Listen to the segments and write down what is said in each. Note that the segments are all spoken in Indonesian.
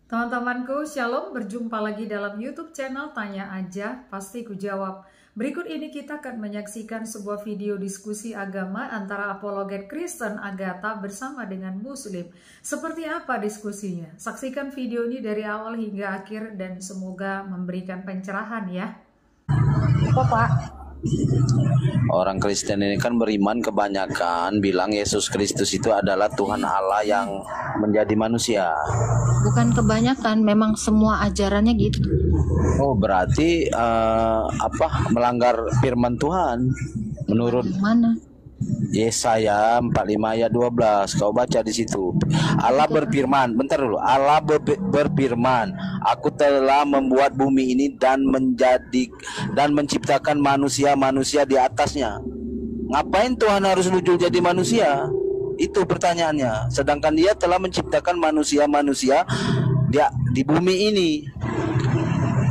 Teman-temanku, Shalom, berjumpa lagi dalam YouTube channel Tanya Aja, Pasti Kujawab. Berikut ini kita akan menyaksikan sebuah video diskusi agama antara apologet Kristen Agatha bersama dengan Muslim. Seperti apa diskusinya? Saksikan video ini dari awal hingga akhir dan semoga memberikan pencerahan ya. Apa, Pak? Orang Kristen ini kan beriman kebanyakan bilang Yesus Kristus itu adalah Tuhan Allah yang menjadi manusia. Bukan kebanyakan, memang semua ajarannya gitu. Oh, berarti melanggar firman Tuhan menurut Mana? Yesaya 45 ayat 12. Kau baca di situ. Allah berfirman, bentar dulu. Allah berfirman, aku telah membuat bumi ini dan menciptakan manusia-manusia di atasnya. Ngapain Tuhan harus muncul jadi manusia? Itu pertanyaannya. Sedangkan Dia telah menciptakan manusia-manusia di bumi ini.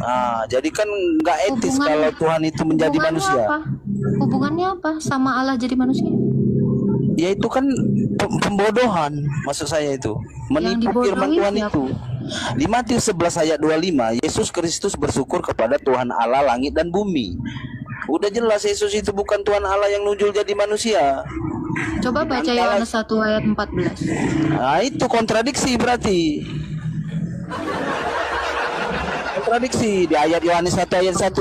Nah, jadi kan nggak etis kalau Tuhan itu menjadi manusia. Apa? Hubungannya apa sama Allah jadi manusia? Ya itu kan pembodohan, maksud saya itu menipu firman Tuhan itu. Di Matius 11 ayat 25, Yesus Kristus bersyukur kepada Tuhan Allah langit dan bumi. Udah jelas Yesus itu bukan Tuhan Allah yang nunjuk jadi manusia. Coba baca Yohanes 1 ayat 14. Nah itu kontradiksi berarti. Kontradiksi di ayat Yohanes 1 ayat 1.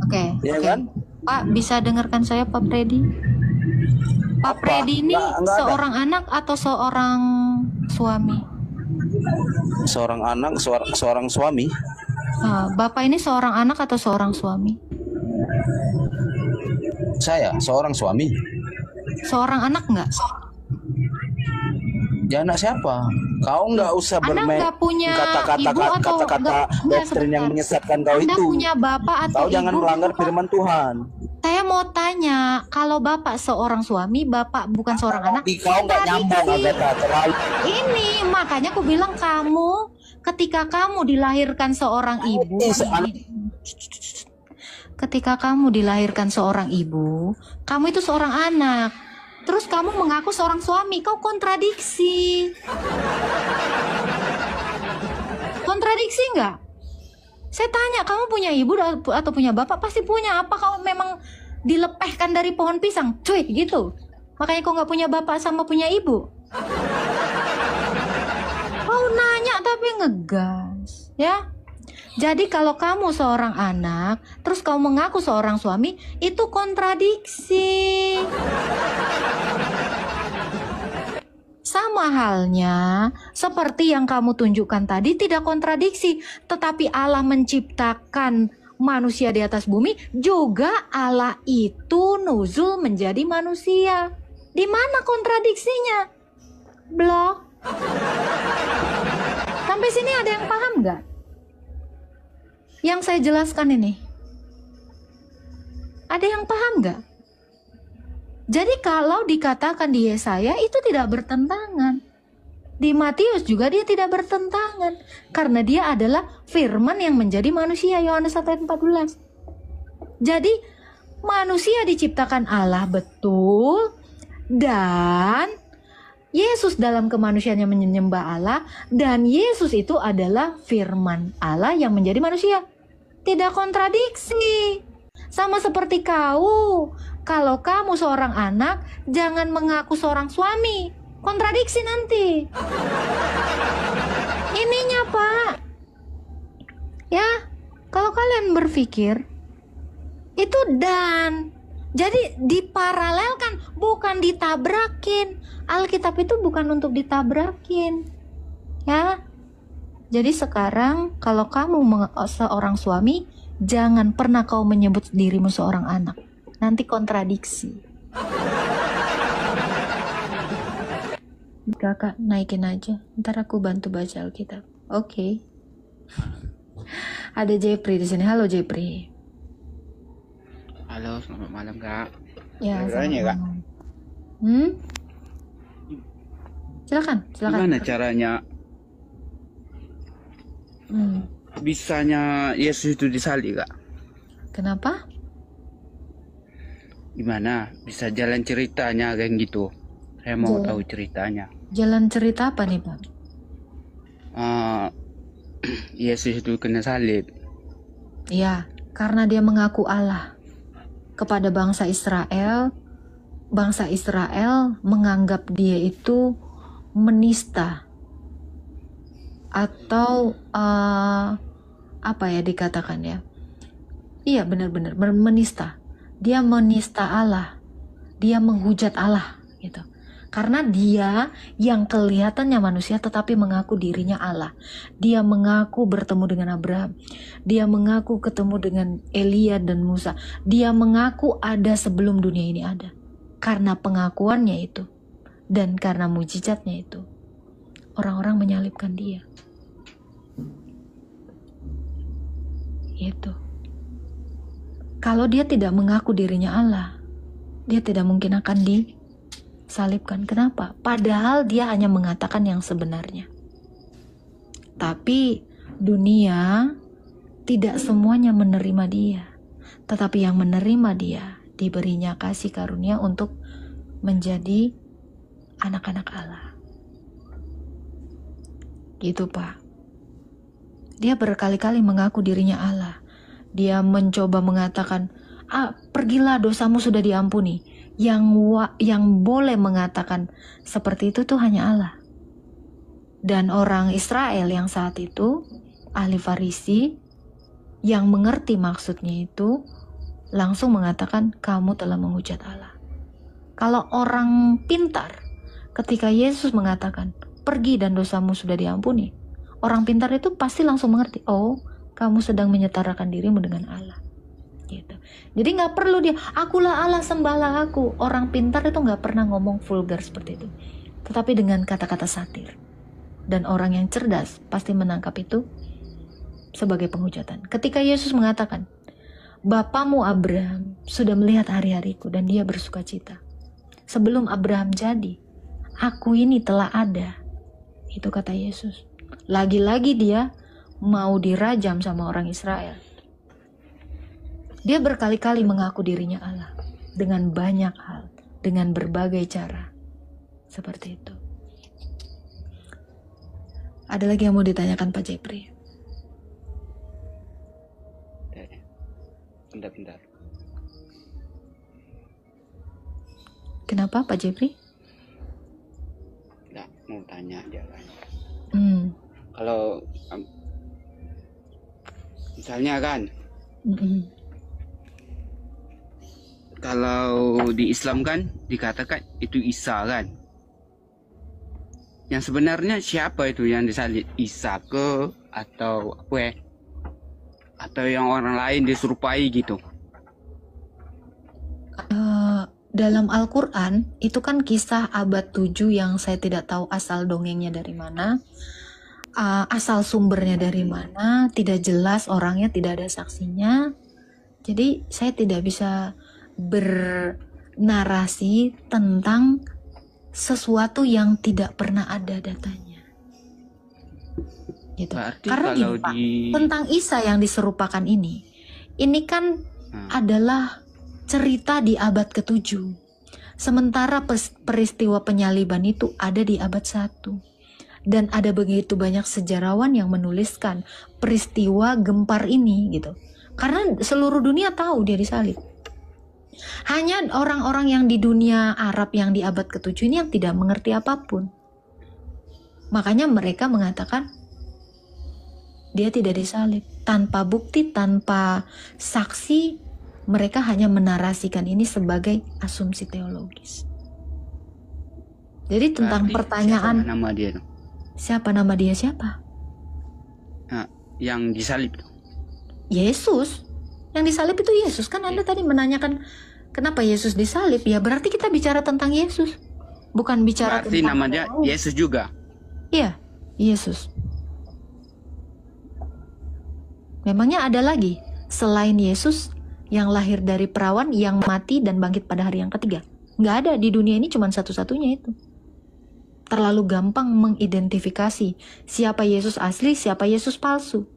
Oke. Ya kan? Pak, bisa dengarkan saya Pak Freddy? Pak Freddy ini seorang anak atau seorang suami? Seorang anak, seorang suami. Bapak ini seorang anak atau seorang suami? Saya seorang suami. Seorang anak enggak? Ya anak siapa? Kau nggak usah bermain kata-kata doktrin yang menyesatkan kau Anda itu. Punya bapak atau kau ibu, jangan melanggar firman Tuhan. Saya mau tanya, kalau bapak seorang suami, bapak bukan seorang anak. Kau nggak nyambung, Agatha, terlalu. Ini makanya aku bilang kamu, ketika kamu dilahirkan seorang ibu, ketika kamu dilahirkan seorang ibu, kamu itu seorang anak. Terus kamu mengaku seorang suami, kau kontradiksi. Kontradiksi nggak? Saya tanya, kamu punya ibu atau punya bapak? Pasti punya. Apa kau memang dilepehkan dari pohon pisang? Cuy, gitu. Makanya kau nggak punya bapak sama punya ibu. Kau nanya tapi ngegas, ya? Jadi kalau kamu seorang anak, terus kau mengaku seorang suami, itu kontradiksi. Sama halnya seperti yang kamu tunjukkan tadi, tidak kontradiksi. Tetapi Allah menciptakan manusia di atas bumi, juga Allah itu nuzul menjadi manusia. Di mana kontradiksinya? Blok. Sampai sini ada yang paham nggak? Yang saya jelaskan ini, ada yang paham nggak? Jadi kalau dikatakan di Yesaya itu tidak bertentangan, di Matius juga dia tidak bertentangan, karena dia adalah firman yang menjadi manusia, Yohanes 1 ayat 14. Jadi manusia diciptakan Allah betul, dan Yesus dalam kemanusiaannya menyembah Allah, dan Yesus itu adalah firman Allah yang menjadi manusia. Tidak kontradiksi. Sama seperti kau, kalau kamu seorang anak, jangan mengaku seorang suami. Kontradiksi nanti. Ininya Pak. Ya, kalau kalian berpikir, itu dan. Jadi diparalelkan, bukan ditabrakin. Alkitab itu bukan untuk ditabrakin. Ya. Jadi sekarang kalau kamu seorang suami, jangan pernah kau menyebut dirimu seorang anak. Nanti kontradiksi. Kakak naikin aja. Ntar aku bantu baca Alkitab. Oke. Ada Jepri di sini. Halo Jepri. Halo, selamat malam Kak. Ya, Kedengeran ya, Kak? Silakan. Gimana caranya bisanya Yesus itu disalib, Kak? Kenapa? Gimana bisa jalan ceritanya kayak gitu? Saya mau tahu ceritanya. Jalan cerita apa nih, Pak? Yesus itu kena salib. Ya, karena dia mengaku Allah kepada bangsa Israel. Bangsa Israel menganggap dia itu menista atau apa ya dikatakan ya? Iya, benar-benar menista. Dia menista Allah. Dia menghujat Allah gitu. Karena dia yang kelihatannya manusia tetapi mengaku dirinya Allah. Dia mengaku bertemu dengan Abraham. Dia mengaku ketemu dengan Elia dan Musa. Dia mengaku ada sebelum dunia ini ada. Karena pengakuannya itu dan karena mujizatnya itu, orang-orang menyalibkan dia. Itu. Kalau dia tidak mengaku dirinya Allah, dia tidak mungkin akan disalibkan. Kenapa? Padahal dia hanya mengatakan yang sebenarnya. Tapi dunia tidak semuanya menerima dia. Tetapi yang menerima dia diberinya kasih karunia untuk menjadi anak-anak Allah. Gitu, Pak. Dia berkali-kali mengaku dirinya Allah. Dia mencoba mengatakan, pergilah dosamu sudah diampuni. Yang boleh mengatakan seperti itu tuh hanya Allah. Dan orang Israel yang saat itu, ahli Farisi, yang mengerti maksudnya itu, langsung mengatakan, kamu telah menghujat Allah. Kalau orang pintar, ketika Yesus mengatakan, pergi dan dosamu sudah diampuni, orang pintar itu pasti langsung mengerti, oh, kamu sedang menyetarakan dirimu dengan Allah. Gitu. Jadi nggak perlu dia, akulah Allah, sembahlah aku. Orang pintar itu nggak pernah ngomong vulgar seperti itu, tetapi dengan kata-kata satir. Dan orang yang cerdas pasti menangkap itu sebagai penghujatan. Ketika Yesus mengatakan, Bapamu Abraham sudah melihat hari-hariku dan dia bersuka cita. Sebelum Abraham jadi, aku ini telah ada. Itu kata Yesus. Lagi-lagi dia mau dirajam sama orang Israel. Dia berkali-kali mengaku dirinya Allah. Dengan banyak hal. Dengan berbagai cara. Seperti itu. Ada lagi yang mau ditanyakan Pak Jepri? Bentar. Kenapa Pak Jepri? Nggak, mau tanya aja kan. Kalau misalnya kan, kalau di Islam kan dikatakan itu Isa kan. Yang sebenarnya siapa itu yang disalib? Isa ke atau apa ya? Atau yang orang lain diserupai gitu? Dalam Al-Quran itu kan kisah abad 7 yang saya tidak tahu asal dongengnya dari mana, asal sumbernya dari mana, tidak jelas orangnya, tidak ada saksinya. Jadi saya tidak bisa bernarasi tentang sesuatu yang tidak pernah ada datanya. Gitu. Berarti Karena kalau gini Pak, tentang Isa yang diserupakan ini kan adalah cerita di abad ke-7. Sementara peristiwa penyaliban itu ada di abad 1. Dan ada begitu banyak sejarawan yang menuliskan peristiwa gempar ini gitu. Karena seluruh dunia tahu dia disalib. Hanya orang-orang yang di dunia Arab yang di abad ke-7 ini yang tidak mengerti apapun. Makanya mereka mengatakan dia tidak disalib. Tanpa bukti, tanpa saksi, mereka hanya menarasikan ini sebagai asumsi teologis. Jadi tentang pertanyaan siapa nama dia siapa? Nah, yang disalib Yesus. Yang disalib itu Yesus. Kan Anda tadi menanyakan kenapa Yesus disalib. Ya berarti kita bicara tentang Yesus. Bukan bicara berarti tentang namanya Yesus juga. Iya, Yesus. Memangnya ada lagi selain Yesus yang lahir dari perawan, yang mati dan bangkit pada hari yang ketiga? Nggak ada, di dunia ini cuma satu-satunya itu. terlalu gampang mengidentifikasi siapa Yesus asli, siapa Yesus palsu.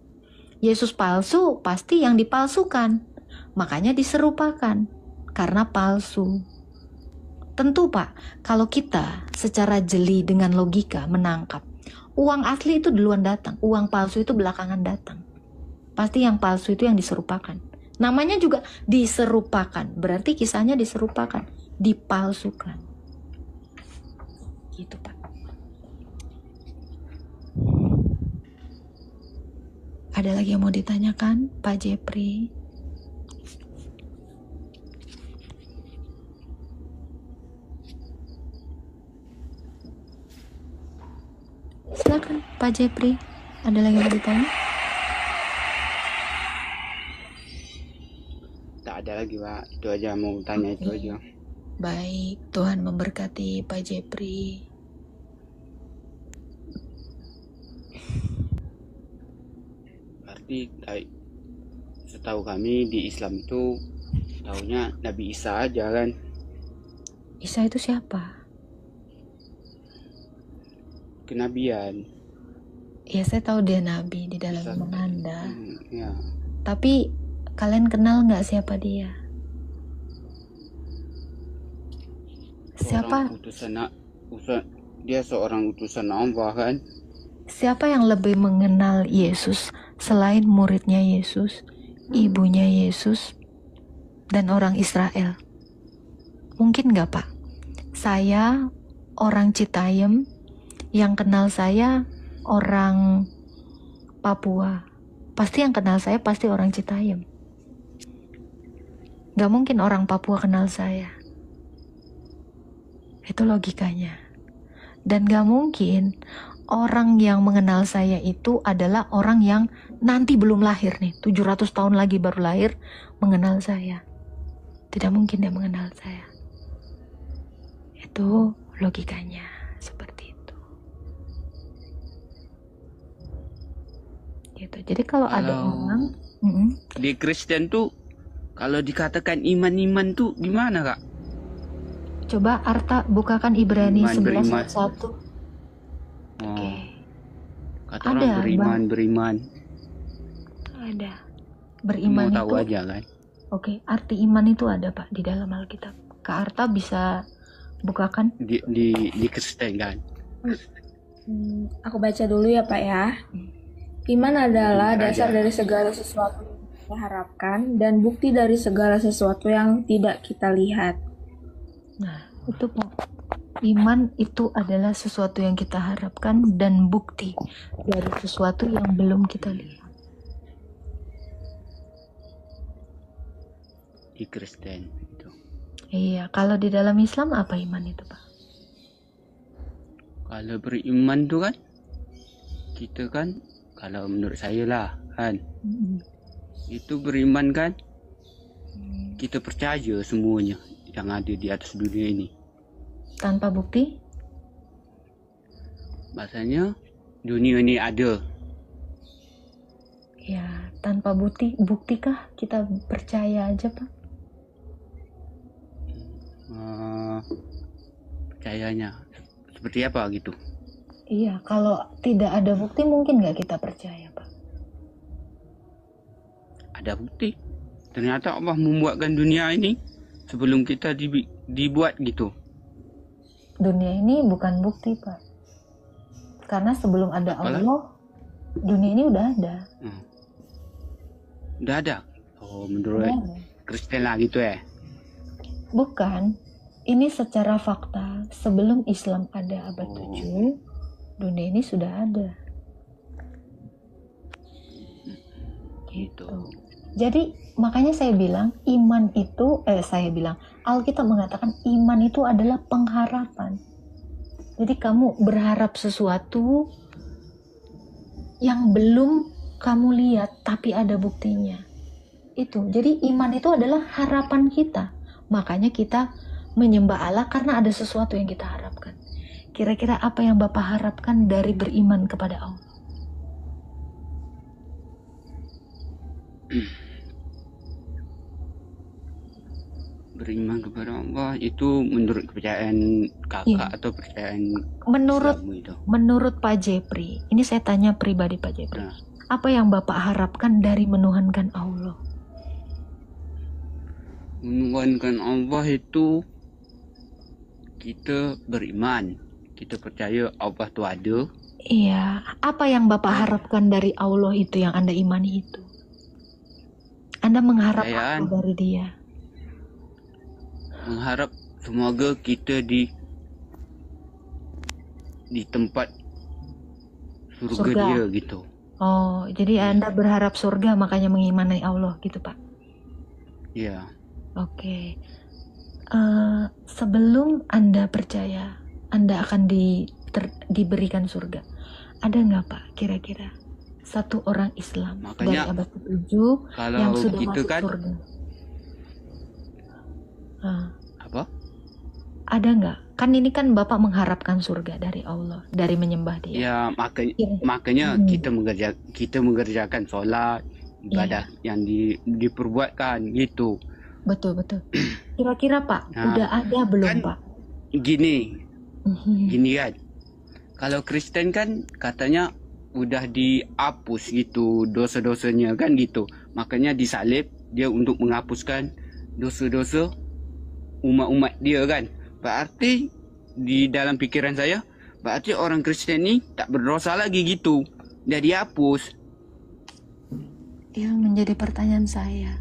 Yesus palsu pasti yang dipalsukan, makanya diserupakan karena palsu. Tentu Pak, kalau kita secara jeli dengan logika menangkap, uang asli itu duluan datang, uang palsu itu belakangan datang. Pasti yang palsu itu yang diserupakan. Namanya juga diserupakan, berarti kisahnya diserupakan, dipalsukan. Gitu Pak. Ada lagi yang mau ditanyakan, Pak Jepri? Silakan Pak Jepri. Ada lagi yang mau ditanya? Tak ada lagi Pak, itu aja mau tanya. Itu aja. Baik, Tuhan memberkati Pak Jepri. Berarti setahu kami di Islam itu taunya Nabi Isa aja kan. Isa itu siapa? Kenabian. Ya saya tahu dia nabi di dalam Isa. iman Anda. Ya. Tapi kalian kenal nggak siapa dia? Siapa? Dia seorang utusan Allah kan. Siapa yang lebih mengenal Yesus selain muridnya Yesus, ibunya Yesus, dan orang Israel? Mungkin nggak Pak? Saya orang Citayam, yang kenal saya orang Papua. Pasti yang kenal saya pasti orang Citayam. Gak mungkin orang Papua kenal saya. Itu logikanya. Dan gak mungkin orang yang mengenal saya itu adalah orang yang nanti belum lahir nih, 700 tahun lagi baru lahir mengenal saya. Tidak mungkin dia mengenal saya. Itu logikanya seperti itu. Gitu. Jadi kalau ada orang di Kristen tuh kalau dikatakan iman tuh gimana Kak? Coba Arta bukakan Ibrani 11 ayat 1. Oke. Kata orang beriman. Ada. Beriman mau tahu itu aja kan. Oke, arti iman itu ada Pak di dalam Alkitab. Kak Arta bisa bukakan di Kristen kan. Aku baca dulu ya Pak ya. Iman adalah dasar dari segala sesuatu yang kita harapkan dan bukti dari segala sesuatu yang tidak kita lihat. Nah, itu Pak. Iman itu adalah sesuatu yang kita harapkan dan bukti dari sesuatu yang belum kita lihat. Di Kristen itu. Iya, kalau di dalam Islam apa iman itu Pak? Kalau beriman tuh kan, kita kan, kalau menurut saya lah kan, itu beriman kan, kita percaya semuanya yang ada di atas dunia ini. Tanpa bukti? Bahasanya dunia ini ada. Ya, tanpa buktikah kita percaya aja Pak? Percayanya seperti apa gitu? Iya, kalau tidak ada bukti mungkin nggak kita percaya Pak? Ada bukti. Ternyata Allah membuatkan dunia ini sebelum kita dibuat gitu. Dunia ini bukan bukti Pak. Karena sebelum ada Allah, dunia ini udah ada. Udah ada? Oh, menurut Kristen lah gitu ya? Bukan. Ini secara fakta, sebelum Islam ada abad 7, dunia ini sudah ada. Gitu. Jadi makanya saya bilang iman itu, Alkitab mengatakan iman itu adalah pengharapan. Jadi kamu berharap sesuatu yang belum kamu lihat tapi ada buktinya. Itu. Jadi iman itu adalah harapan kita. Makanya kita menyembah Allah karena ada sesuatu yang kita harapkan. Kira-kira apa yang Bapak harapkan dari beriman kepada Allah? Beriman kepada Allah itu menurut kepercayaan kakak Iya. atau kepercayaan Menurut Islammu itu? menurut Pak Jepri, ini saya tanya pribadi Pak Jepri. Nah, Apa yang Bapak harapkan dari menuhankan Allah? menuhankan Allah itu kita beriman, kita percaya Allah itu ada. Iya, apa yang Bapak harapkan dari Allah itu yang Anda imani itu? Anda mengharap apa Kepercayaan. dari dia? Mengharap semoga kita di tempat surga Surga. dia gitu. Oh, jadi Anda berharap surga makanya mengimani Allah gitu, Pak? Ya, Oke. Sebelum Anda percaya Anda akan diberikan surga, ada nggak Pak kira-kira satu orang Islam dari Makanya abad ke-7 kalau yang sudah kita masuk kan surga? apa? Ada nggak? Kan ini kan Bapak mengharapkan surga dari Allah, dari menyembah Dia. Ya Iya. makanya Hmm. kita mengerjakan sholat, ibadah yang diperbuatkan gitu. Betul. Kira-kira Pak, Nah, udah ada belum kan Pak? Gini Mhm. kan. Kalau Kristen kan katanya udah dihapus gitu dosa-dosanya kan gitu. Makanya disalib dia untuk menghapuskan dosa-dosa umat-umat dia kan. Berarti di dalam pikiran saya, berarti orang Kristen ni tak berdosa lagi gitu. Dah dihapus. Yang menjadi pertanyaan saya,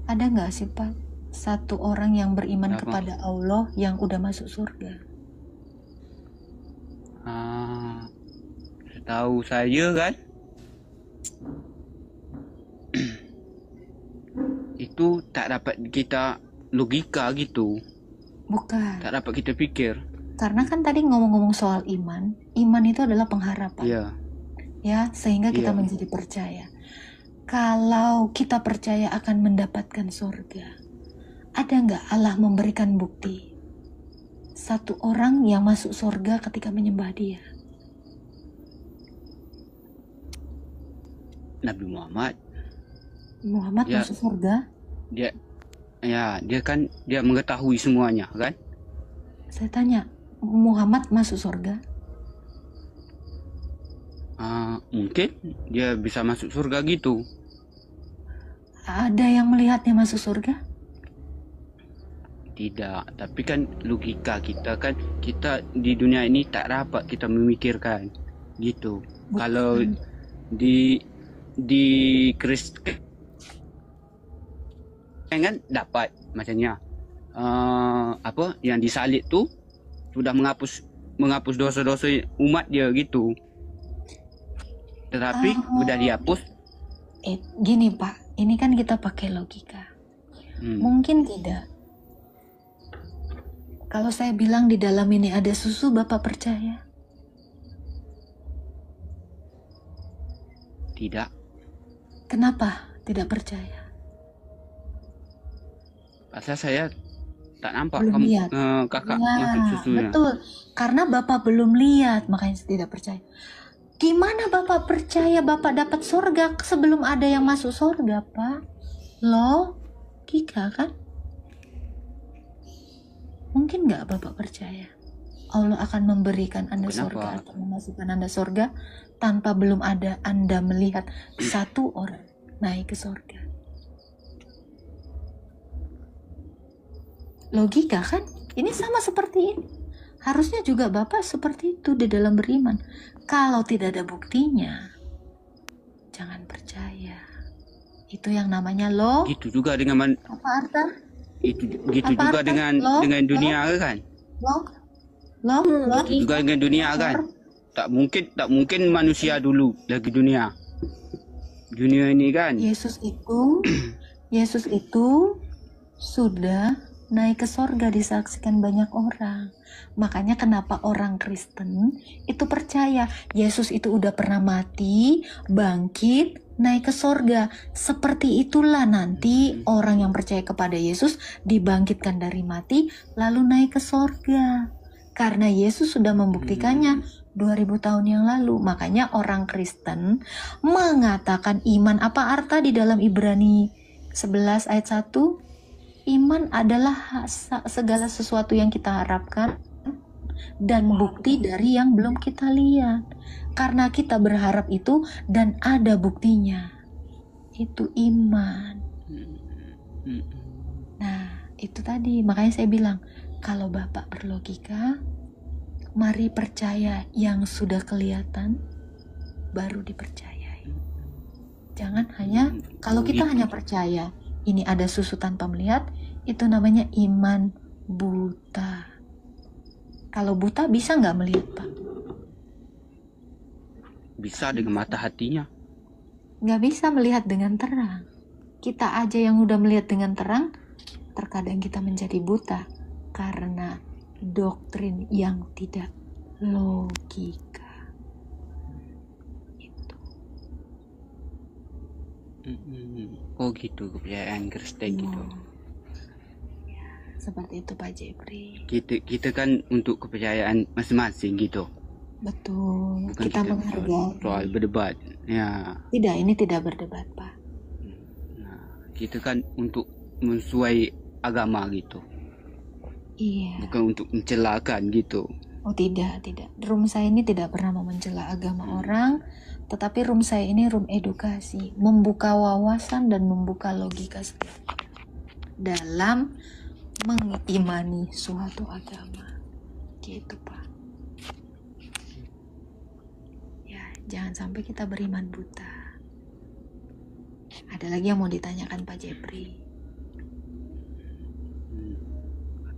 ada nggak sih Pak satu orang yang beriman Apa? kepada Allah yang udah masuk surga? Setahu saya kan itu tak dapat kita logika gitu, Bukan, tak dapat kita pikir. karena kan tadi ngomong-ngomong soal iman, iman itu adalah pengharapan, Ya, ya, sehingga kita Iya. menjadi percaya. Kalau kita percaya akan mendapatkan surga, ada nggak Allah memberikan bukti satu orang yang masuk surga ketika menyembah Dia? Nabi Muhammad Muhammad Ya. masuk surga? dia kan dia mengetahui semuanya kan. Saya tanya, Muhammad masuk surga? Mungkin dia bisa masuk surga gitu. Ada yang melihatnya masuk surga? Tidak, tapi kan logika kita kan, kita di dunia ini tak dapat kita memikirkan gitu. Bukan. Kalau di Kristen kan dapat macamnya apa yang disalib tu sudah menghapus dosa-dosa umat dia gitu. Tetapi udah dihapus. Gini Pak, ini kan kita pakai logika. Mungkin tidak. Kalau saya bilang di dalam ini ada susu, Bapak percaya? Tidak. Kenapa tidak percaya? Pasal saya tak nampak Belum kamu lihat. kakak Ya, masuk susunya. betul. Karena Bapak belum lihat, makanya saya tidak percaya. Gimana Bapak percaya Bapak dapat surga sebelum ada yang masuk surga, Pak? Logika kan? Mungkin nggak Bapak percaya Allah akan memberikan Anda Kenapa? surga atau memasukkan Anda surga tanpa belum ada Anda melihat satu orang naik ke surga? Logika kan? Ini sama seperti ini. Harusnya juga Bapak seperti itu di dalam beriman. Kalau tidak ada buktinya, jangan percaya. Itu yang namanya Gitu juga dengan apa arta? gitu Apa juga arti? dengan dunia kan? Gitu juga dengan dunia kan? Tak mungkin manusia dulu lagi dunia. Dunia ini kan. Yesus itu sudah naik ke sorga, disaksikan banyak orang. Makanya kenapa orang Kristen itu percaya Yesus itu udah pernah mati, bangkit, naik ke sorga. Seperti itulah nanti orang yang percaya kepada Yesus dibangkitkan dari mati lalu naik ke sorga. Karena Yesus sudah membuktikannya 2000 tahun yang lalu. Makanya orang Kristen mengatakan iman. Apa arta di dalam Ibrani 11 ayat 1? Iman adalah segala sesuatu yang kita harapkan dan bukti dari yang belum kita lihat. Karena kita berharap itu dan ada buktinya. Itu iman. Nah, itu tadi. Makanya saya bilang, kalau Bapak berlogika, mari percaya yang sudah kelihatan, baru dipercayai. Jangan hanya, kalau kita hanya percaya, ini ada susu tanpa melihat, itu namanya iman buta. Kalau buta bisa nggak melihat, Pak? Bisa dengan mata hatinya. Nggak bisa melihat dengan terang. Kita aja yang udah melihat dengan terang, terkadang kita menjadi buta karena doktrin yang tidak logika. Itu. Oh gitu, kepercayaan Kristen gitu. Ya, seperti itu Pak Jepri. Kita kan untuk kepercayaan masing-masing gitu. Betul. Bukan kita menghargai. Soal berdebat. Ya. Tidak, ini tidak berdebat, Pak. Nah, kita kan untuk mensuai agama gitu. Iya. Bukan untuk mencelakan gitu. Oh tidak. Room saya ini tidak pernah mencela agama orang, tetapi room saya ini room edukasi, membuka wawasan dan membuka logika dalam mengimani suatu agama. Gitu, Pak. Ya, jangan sampai kita beriman buta. Ada lagi yang mau ditanyakan Pak Jepri?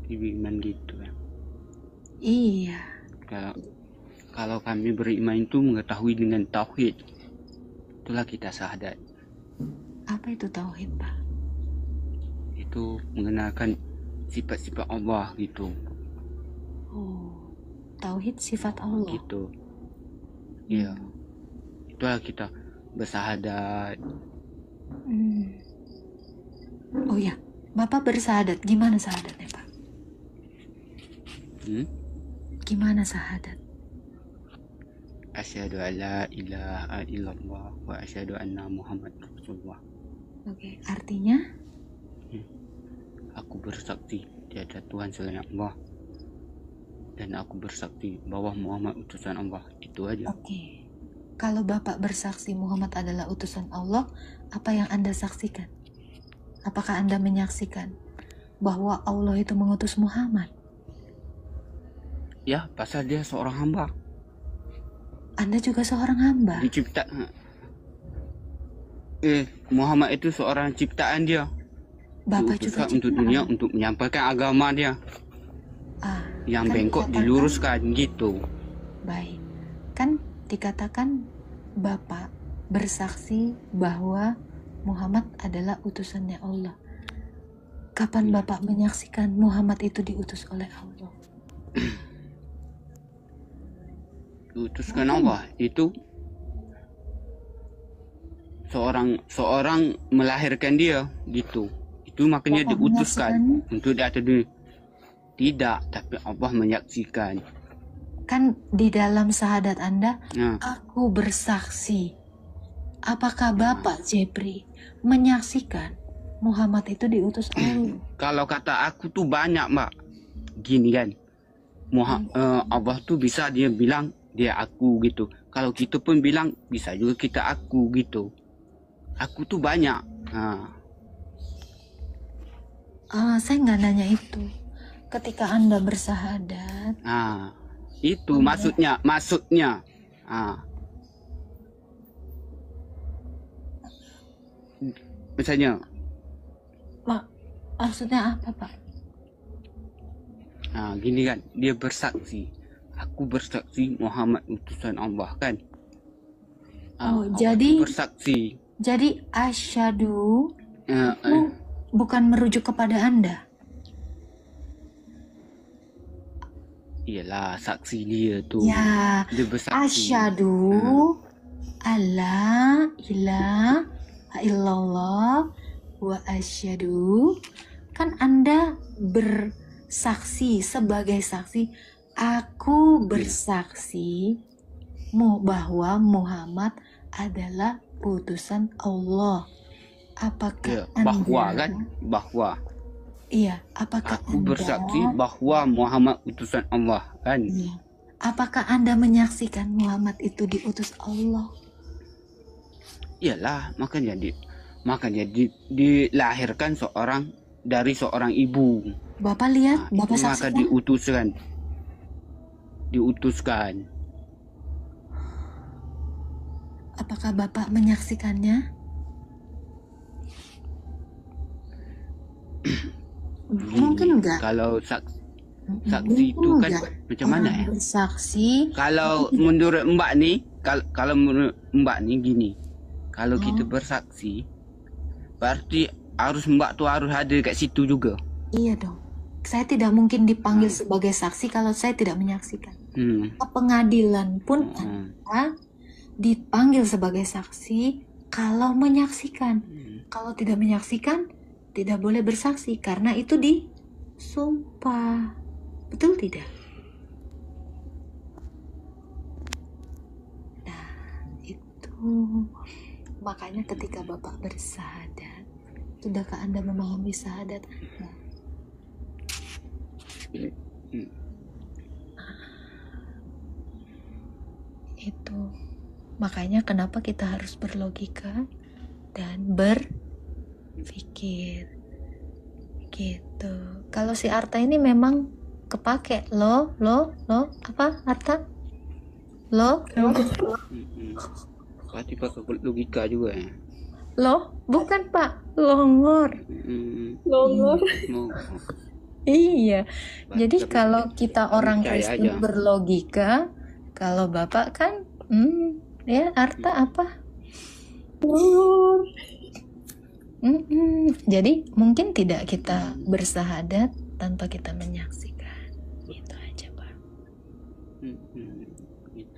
Beriman gitu ya. Iya. Kalau kami beriman itu mengetahui dengan tauhid, itulah kita syahadat. Apa itu tauhid, Pak? Itu mengenalkan sifat-sifat Allah gitu. Oh, tauhid sifat Allah. Gitu. Iya. Itulah kita bersyahadat. Oh ya, Bapak bersahadat. Gimana sahadatnya, Pak? Gimana sahadat? Asyhadu an la ilaha illallah wa asyhadu anna Muhammad Rasulullah. Oke, artinya? Aku bersaksi tiada Tuhan selain Allah, dan aku bersaksi bahwa Muhammad utusan Allah. Itu aja. Oke. Kalau Bapak bersaksi Muhammad adalah utusan Allah, apa yang Anda saksikan? Apakah Anda menyaksikan bahwa Allah itu mengutus Muhammad? Ya, pasal dia seorang hamba. Anda juga seorang hamba. Dicipta. Muhammad itu seorang ciptaan dia. Bapak juga untuk dunia, untuk menyampaikan agama dia. Yang kan bengkok diluruskan gitu. Baik. Kan dikatakan Bapak bersaksi bahwa Muhammad adalah utusannya Allah. Kapan Bapak menyaksikan Muhammad itu diutus oleh Allah? Diutuskan Allah itu seorang melahirkan dia gitu. Itu makanya Bapak diutuskan untuk di atas dunia. Tidak, tapi Allah menyaksikan. Kan di dalam syahadat Anda, aku bersaksi. Apakah Bapak Jepri menyaksikan Muhammad itu diutus Allah? Kalau kata aku tuh banyak, Mbak. Gini kan, Allah tuh bisa dia bilang dia aku gitu. Kalau kita pun bilang bisa juga kita aku gitu. Aku tuh banyak. Saya nggak nanya itu. Ketika Anda bersahadat. Itu maksudnya. Misalnya. Maksudnya apa, Pak? Gini kan, dia bersaksi. Aku bersaksi Muhammad utusan Allah kan. Jadi bersaksi. Jadi asyhadu bukan merujuk kepada Anda. Iyalah, saksi dia tuh. Ya, dia bersaksi. Asyhadu alla ilaha illallah wa asyhadu. Kan Anda bersaksi sebagai saksi. Aku bersaksi bahwa Muhammad adalah utusan Allah. Apakah Anda bahwa kan? Bahwa. Iya, apakah Aku Anda, bersaksi bahwa Muhammad utusan Allah kan. iya, apakah Anda menyaksikan Muhammad itu diutus Allah? Iyalah, makanya dilahirkan dari seorang ibu. Bapak lihat, Nah, Bapak itu maka saksikan. diutuskan. Apakah Bapak menyaksikannya? Mungkin enggak. Kalau saksi Mungkin itu kan enggak. macam mana ya? Bersaksi. Kalau menurut Mbak nih, kalau menurut Mbak nih gini, kalau kita bersaksi, berarti Mbak tuh harus ada kat situ juga. Iya dong. Saya tidak mungkin dipanggil sebagai saksi kalau saya tidak menyaksikan. Ke pengadilan pun Anda dipanggil sebagai saksi kalau menyaksikan. Kalau tidak menyaksikan, tidak boleh bersaksi karena itu disumpah. Betul tidak? Nah, itu. Makanya ketika Bapak bersahadat, sudahkah Anda memahami syahadat Anda? Itu. Makanya kenapa kita harus berlogika dan berpikir. Gitu. Kalau si Arta ini memang kepake apa Arta? Berarti pakai logika juga ya. Bukan Pak, longor. Longor. Iya. Jadi Tapi kalau kita orang percaya Kristen aja. berlogika, kalau Bapak kan ya Arta apa? Jadi mungkin tidak kita bersahadat tanpa kita menyaksikan. Itu aja Pak.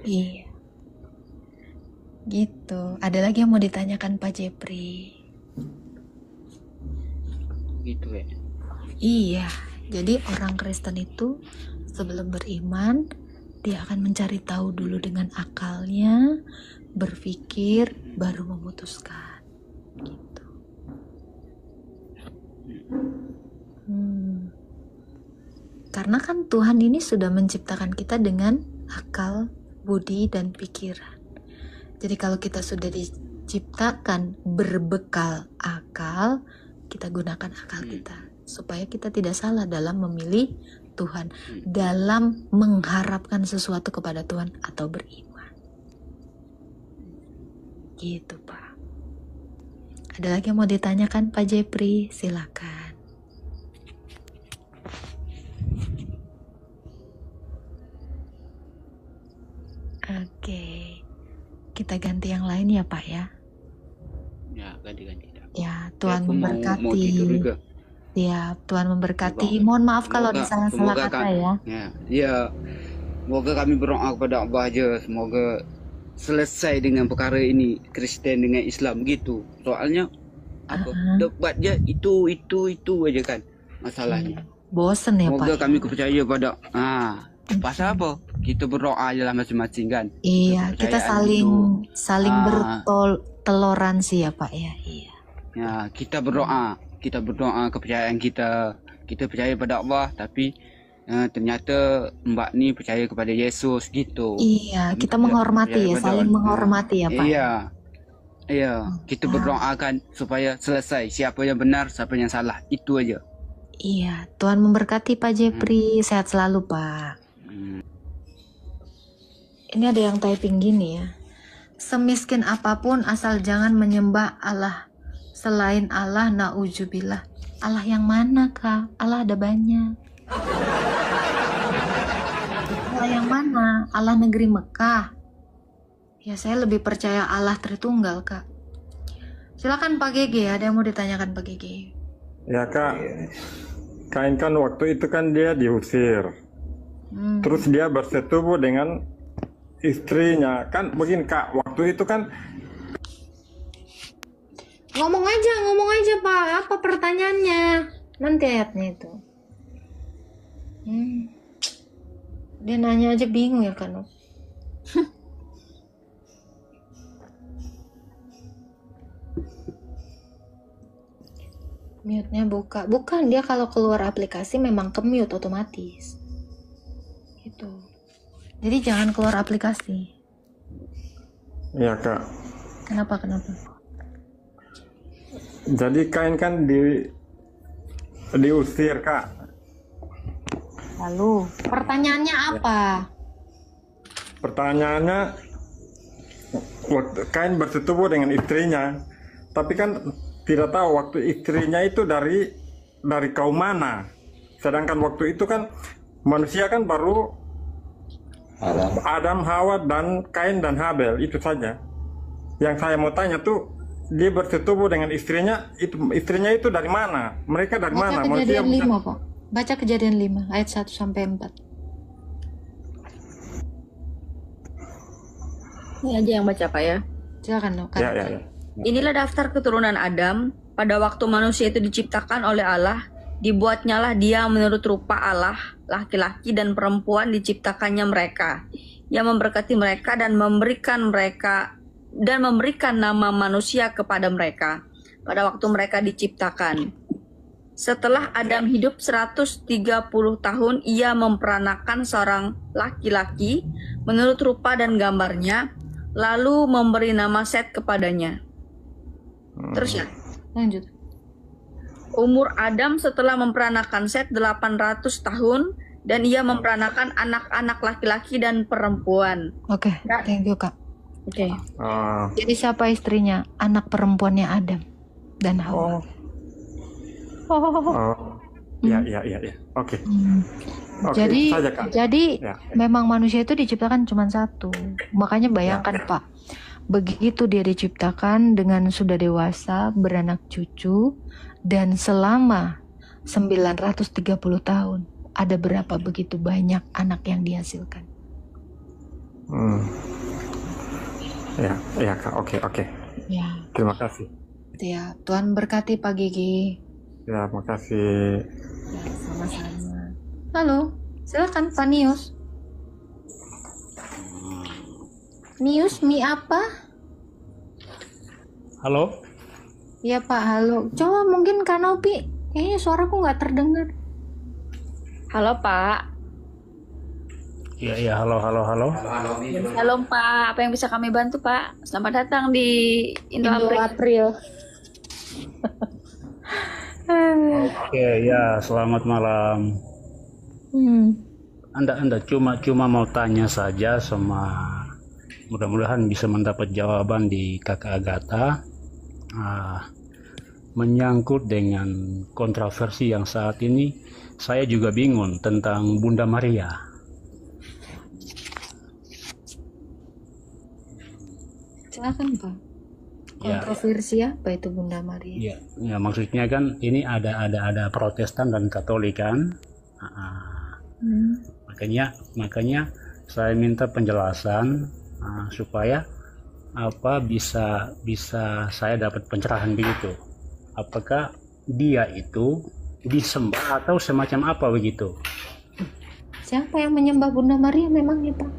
Iya. Gitu. Ada lagi yang mau ditanyakan Pak Jepri? Gitu ya. Iya. Jadi orang Kristen itu sebelum beriman dia akan mencari tahu dulu dengan akalnya, berpikir, baru memutuskan. Gitu. Karena kan Tuhan ini sudah menciptakan kita dengan akal, budi, dan pikiran. Jadi kalau kita sudah diciptakan berbekal akal, kita gunakan akal kita supaya kita tidak salah dalam memilih Tuhan, dalam mengharapkan sesuatu kepada Tuhan atau beriman. Gitu Pak. Ada lagi yang mau ditanyakan Pak Jepri? Silakan. Oke, kita ganti yang lain ya Pak ya. Ya, ganti-ganti. Ya, Tuhan Aku mau tidur memberkati. juga. Ya, Tuhan memberkati. Mohon maaf kalau ada salah-salah semoga kata ya. Ya, semoga kami berdoa kepada Allah aja, semoga selesai dengan perkara ini, Kristen dengan Islam gitu. Soalnya debatnya itu aja kan masalahnya. Bosen ya Pak. Semoga kami percaya pada pasal apa? Kita berdoa aja lah masing-masing kan. Iya, kita saling bertoleransi ya Pak ya. Iya. Ya, kita berdoa kepercayaan kita percaya pada Allah, tapi ternyata Mbak ni percaya kepada Yesus gitu. Iya, kita menghormati ya, saling menghormati ya Pak. Iya, kita berdoakan supaya selesai siapa yang benar, siapa yang salah, itu aja. Iya, Tuhan memberkati Pak Jepri, sehat selalu Pak. Ini ada yang typing gini ya. Semiskin apapun asal jangan menyembah Allah selain Allah, na'udzubillah. Allah yang mana Kak? Allah ada banyak. Allah yang mana? Allah negeri Mekah. Ya saya lebih percaya Allah Tritunggal Kak. Silakan Pak GG, ada yang mau ditanyakan Pak GG? Ya Kak, Kain kan waktu itu kan dia diusir. Terus dia bersetubuh dengan istrinya. Kan begini Kak, waktu itu kan Ngomong aja Pak, apa pertanyaannya? Nanti ayatnya itu. Dia nanya aja bingung ya kan? Mute-nya buka. Bukan, dia kalau keluar aplikasi memang ke mute otomatis. Gitu. Jadi jangan keluar aplikasi. Iya kak. Kenapa? Jadi Kain kan diusir kak. Lalu, pertanyaannya apa? Pertanyaannya, waktu Kain bersetubuh dengan istrinya, tapi kan tidak tahu waktu istrinya itu dari kaum mana. Sedangkan waktu itu kan manusia kan baru Adam, Hawa, dan Kain dan Habel, itu saja. Yang saya mau tanya tuh, dia bersetubuh dengan istrinya itu dari mana? Mereka dari mana? Baca kejadian 5 kok. Baca kejadian 5 ayat 1 sampai 4. Ini aja yang baca Pak ya. Silakan dong. Ya. Inilah daftar keturunan Adam. Pada waktu manusia itu diciptakan oleh Allah, dibuatnyalah dia menurut rupa Allah, laki-laki dan perempuan diciptakannya mereka. Ia memberkati mereka dan memberikan nama manusia kepada mereka pada waktu mereka diciptakan. Setelah Adam hidup 130 tahun, ia memperanakan seorang laki-laki menurut rupa dan gambarnya, lalu memberi nama Set kepadanya. Terus ya, Lanjut. umur Adam setelah memperanakan Set 800 tahun, dan ia memperanakan anak-anak laki-laki dan perempuan. Oke, thank you Kak. Oke. Jadi siapa istrinya? Anak perempuannya Adam dan Hawa. Ya. Oke. Jadi saja, Kak. Ya. Memang manusia itu diciptakan cuma satu. Makanya bayangkan Pak, begitu dia diciptakan dengan sudah dewasa, beranak cucu, dan selama 930 tahun, ada berapa begitu banyak anak yang dihasilkan? Ya Kak, oke. Ya. Terima kasih. Ya, Tuhan berkati Pak Gigi. Ya, makasih. Ya, sama-sama. Halo, silakan Pak Nius. Nius, mie apa? Halo? Iya Pak, halo. Coba mungkin Kanopi, kayaknya suaraku nggak terdengar. Halo Pak. Iya, halo. Halo Pak, apa yang bisa kami bantu Pak? Selamat datang di Indo April. Oke, ya, selamat malam. Anda cuma mau tanya saja, sama mudah-mudahan bisa mendapat jawaban di Kakak Agatha, menyangkut dengan kontroversi yang saat ini. Saya juga bingung tentang Bunda Maria. Silakan Pak. Kontroversi apa itu Bunda Maria? Ya, maksudnya kan ini ada Protestan dan Katolik kan. Makanya saya minta penjelasan supaya bisa saya dapat pencerahan begitu. Apakah dia itu disembah atau semacam apa begitu? Siapa yang menyembah Bunda Maria memangnya Pak?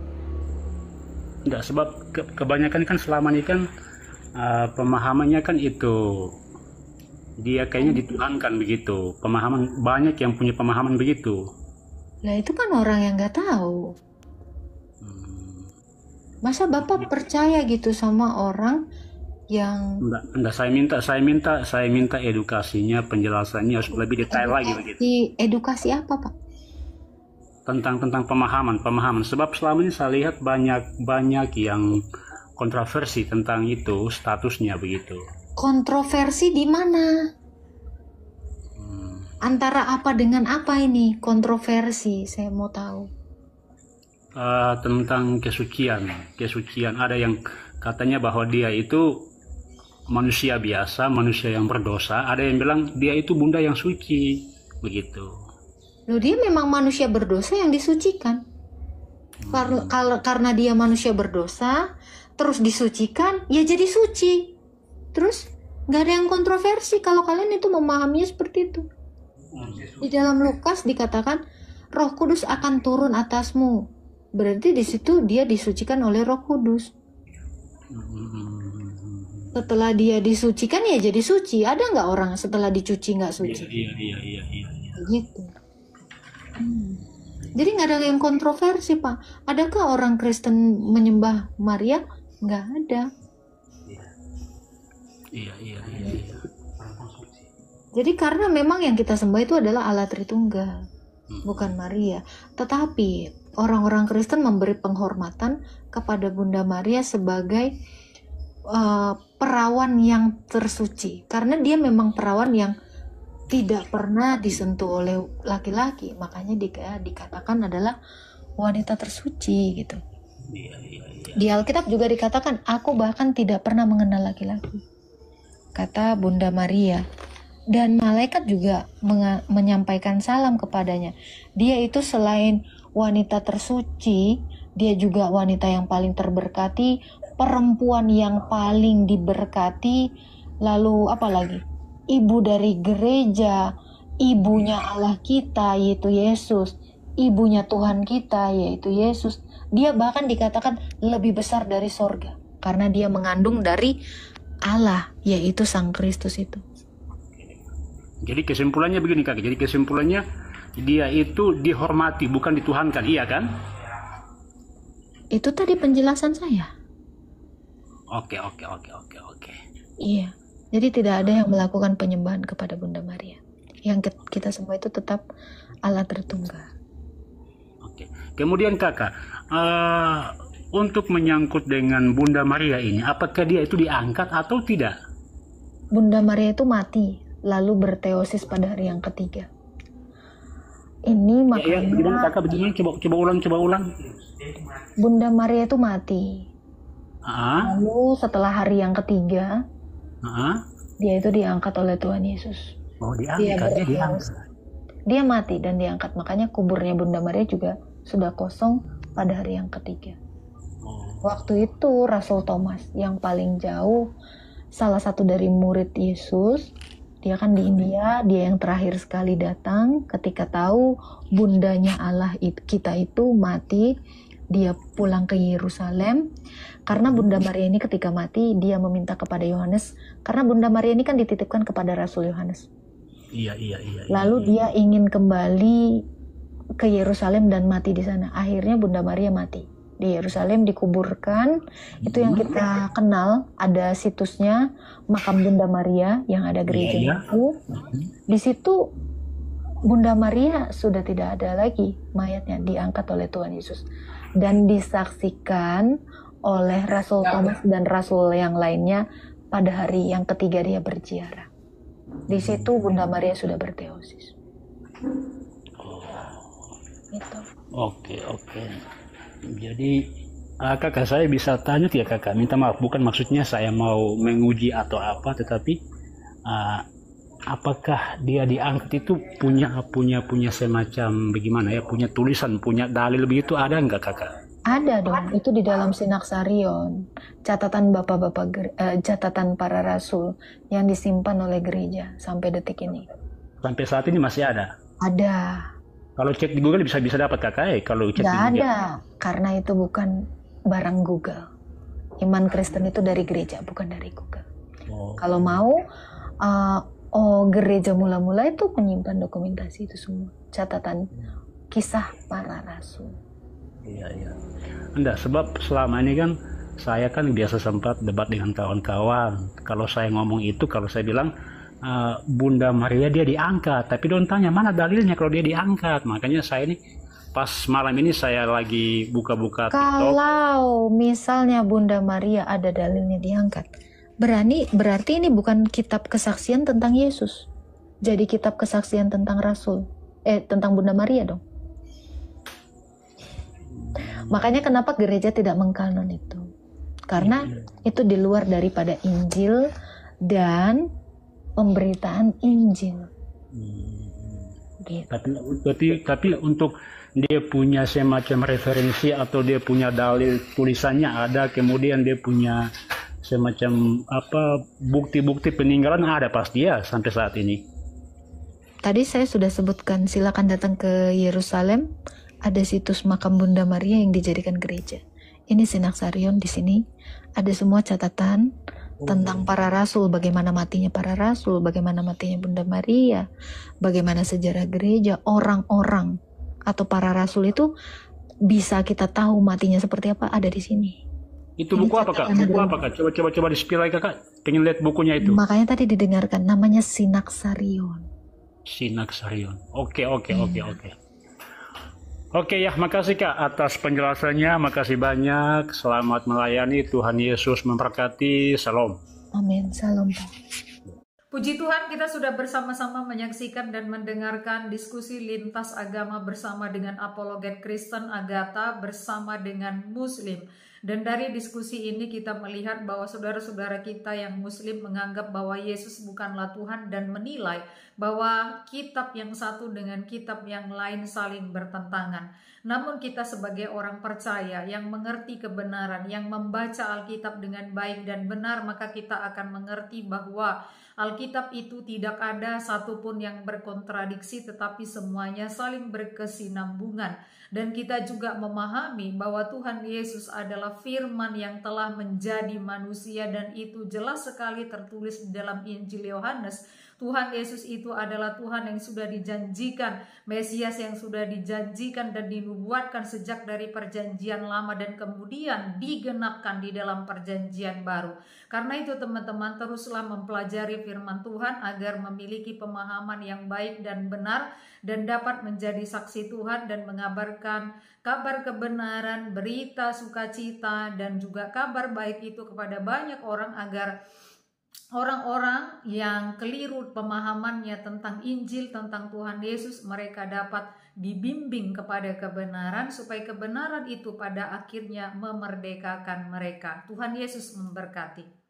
Enggak, sebab kebanyakan kan selama ini kan pemahamannya kan itu dia kayaknya dituhankan begitu. Pemahaman banyak yang punya pemahaman begitu. Lah itu kan orang yang nggak tahu. Masa Bapak percaya gitu sama orang yang enggak, saya minta edukasinya, penjelasannya harus lebih detail lagi begitu. Edukasi apa Pak? Tentang pemahaman. Sebab selama ini saya lihat banyak yang kontroversi tentang itu, statusnya begitu. Kontroversi di mana? Antara apa dengan apa ini kontroversi? Saya mau tahu. Tentang kesucian. Ada yang katanya bahwa dia itu manusia biasa, manusia yang berdosa. Ada yang bilang dia itu bunda yang suci, begitu. Loh, dia memang manusia berdosa yang disucikan. Karena dia manusia berdosa, terus disucikan, ya jadi suci. Terus nggak ada yang kontroversi kalau kalian itu memahaminya seperti itu. Di dalam Lukas dikatakan Roh Kudus akan turun atasmu. Berarti di situ dia disucikan oleh Roh Kudus. Setelah dia disucikan ya jadi suci. Ada nggak orang setelah dicuci nggak suci? Iya. Gitu. Jadi nggak ada yang kontroversi, Pak. Adakah orang Kristen menyembah Maria? Nggak ada. Iya. Jadi karena memang yang kita sembah itu adalah Allah Tritunggal, bukan Maria. Tetapi orang-orang Kristen memberi penghormatan kepada Bunda Maria sebagai perawan yang tersuci. Karena dia memang perawan yang tidak pernah disentuh oleh laki-laki. Makanya dikatakan adalah wanita tersuci gitu. Di Alkitab juga dikatakan, aku bahkan tidak pernah mengenal laki-laki, kata Bunda Maria. Dan malaikat juga menyampaikan salam kepadanya. Dia itu selain wanita tersuci, dia juga wanita yang paling terberkati, perempuan yang paling diberkati. Lalu apa lagi? Ibu dari gereja, ibunya Allah kita yaitu Yesus, ibunya Tuhan kita yaitu Yesus. Dia bahkan dikatakan lebih besar dari sorga karena dia mengandung dari Allah yaitu Sang Kristus itu. Jadi kesimpulannya begini Kak. Jadi kesimpulannya dia itu dihormati bukan dituhankan, iya kan? Itu tadi penjelasan saya. Oke. Iya. Jadi tidak ada yang melakukan penyembahan kepada Bunda Maria. Yang kita semua itu tetap Allah Tritunggal. Oke. Kemudian Kakak, untuk menyangkut dengan Bunda Maria ini, apakah dia itu diangkat atau tidak? Bunda Maria itu mati, lalu berteosis pada hari yang ketiga. Ini makanya Kakak begini, coba ulang. Bunda Maria itu mati. Lalu setelah hari yang ketiga, dia itu diangkat oleh Tuhan Yesus. Oh, diangkat. Dia mati dan diangkat. Makanya kuburnya Bunda Maria juga sudah kosong pada hari yang ketiga. Waktu itu Rasul Thomas yang paling jauh, salah satu dari murid Yesus, dia kan di India, dia yang terakhir sekali datang ketika tahu bundanya Allah kita itu mati. Dia pulang ke Yerusalem karena Bunda Maria ini ketika mati dia meminta kepada Yohanes, karena Bunda Maria ini kan dititipkan kepada Rasul Yohanes. Iya. Lalu dia ingin kembali ke Yerusalem dan mati di sana. Akhirnya Bunda Maria mati di Yerusalem, dikuburkan. Itu yang kita kenal, ada situsnya makam Bunda Maria yang ada gereja itu. Di situ Bunda Maria sudah tidak ada lagi, mayatnya diangkat oleh Tuhan Yesus dan disaksikan oleh Rasul Thomas dan Rasul yang lainnya pada hari yang ketiga dia berziarah. Di situ Bunda Maria sudah berteosis. Gitu. Oke. Jadi kakak saya bisa tanya tidak kakak? Minta maaf, bukan maksudnya saya mau menguji atau apa, tetapi apakah dia diangkat itu punya semacam bagaimana ya, punya tulisan, punya dalil begitu, ada nggak kakak? Ada dong, itu di dalam Sinaksarion, catatan catatan para rasul yang disimpan oleh gereja sampai detik ini. Sampai saat ini masih ada? Ada. Kalau cek di Google bisa dapat kakak? Kalau cek nggak di Google ada, karena itu bukan barang Google. Iman Kristen itu dari gereja, bukan dari Google. Kalau mau, gereja mula-mula itu menyimpan dokumentasi itu semua, catatan kisah para rasul. Iya. Enggak, sebab selama ini kan saya kan biasa sempat debat dengan kawan-kawan. Kalau saya ngomong itu, kalau saya bilang Bunda Maria dia diangkat, tapi don't tanya mana dalilnya kalau dia diangkat. Makanya saya ini pas malam ini saya lagi buka-buka TikTok. Kalau misalnya Bunda Maria ada dalilnya diangkat, berarti ini bukan kitab kesaksian tentang Yesus, jadi kitab kesaksian tentang Rasul, tentang Bunda Maria dong. Makanya kenapa gereja tidak mengkanon itu, karena itu di luar daripada Injil dan pemberitaan Injil. Gitu. Tapi untuk dia punya semacam referensi atau dia punya dalil tulisannya ada, kemudian dia punya semacam bukti-bukti peninggalan ada pasti ya sampai saat ini. Tadi saya sudah sebutkan, silakan datang ke Yerusalem, ada situs makam Bunda Maria yang dijadikan gereja. Ini Sinaksarion, di sini ada semua catatan tentang para rasul, bagaimana matinya para rasul, bagaimana matinya Bunda Maria, bagaimana sejarah gereja, orang-orang atau para rasul itu bisa kita tahu matinya seperti apa, ada di sini. Itu Ini buku apa kak? catatannya Buku dulu. apa kak? Coba di-spill lagi kak. Pengen lihat bukunya itu. Makanya tadi didengarkan, namanya Sinaksarion. Sinaksarion. Oke. Iya. Oke ya, makasih kak atas penjelasannya. Makasih banyak. Selamat melayani. Tuhan Yesus memberkati. Salam. Amin. Salam Pak. Puji Tuhan, kita sudah bersama-sama menyaksikan dan mendengarkan diskusi lintas agama bersama dengan apologet Kristen Agatha bersama dengan Muslim. Dan dari diskusi ini kita melihat bahwa saudara-saudara kita yang Muslim menganggap bahwa Yesus bukanlah Tuhan dan menilai bahwa kitab yang satu dengan kitab yang lain saling bertentangan. Namun kita sebagai orang percaya yang mengerti kebenaran, yang membaca Alkitab dengan baik dan benar, maka kita akan mengerti bahwa Alkitab itu tidak ada satupun yang berkontradiksi, tetapi semuanya saling berkesinambungan. Dan kita juga memahami bahwa Tuhan Yesus adalah firman yang telah menjadi manusia, dan itu jelas sekali tertulis di dalam Injil Yohanes. Tuhan Yesus itu adalah Tuhan yang sudah dijanjikan, Mesias yang sudah dijanjikan dan dinubuatkan sejak dari perjanjian lama dan kemudian digenapkan di dalam perjanjian baru. Karena itu teman-teman, teruslah mempelajari firman Tuhan agar memiliki pemahaman yang baik dan benar dan dapat menjadi saksi Tuhan dan mengabarkan kabar kebenaran, berita sukacita dan juga kabar baik itu kepada banyak orang, agar orang-orang yang keliru pemahamannya tentang Injil, tentang Tuhan Yesus, mereka dapat dibimbing kepada kebenaran, supaya kebenaran itu pada akhirnya memerdekakan mereka. Tuhan Yesus memberkati.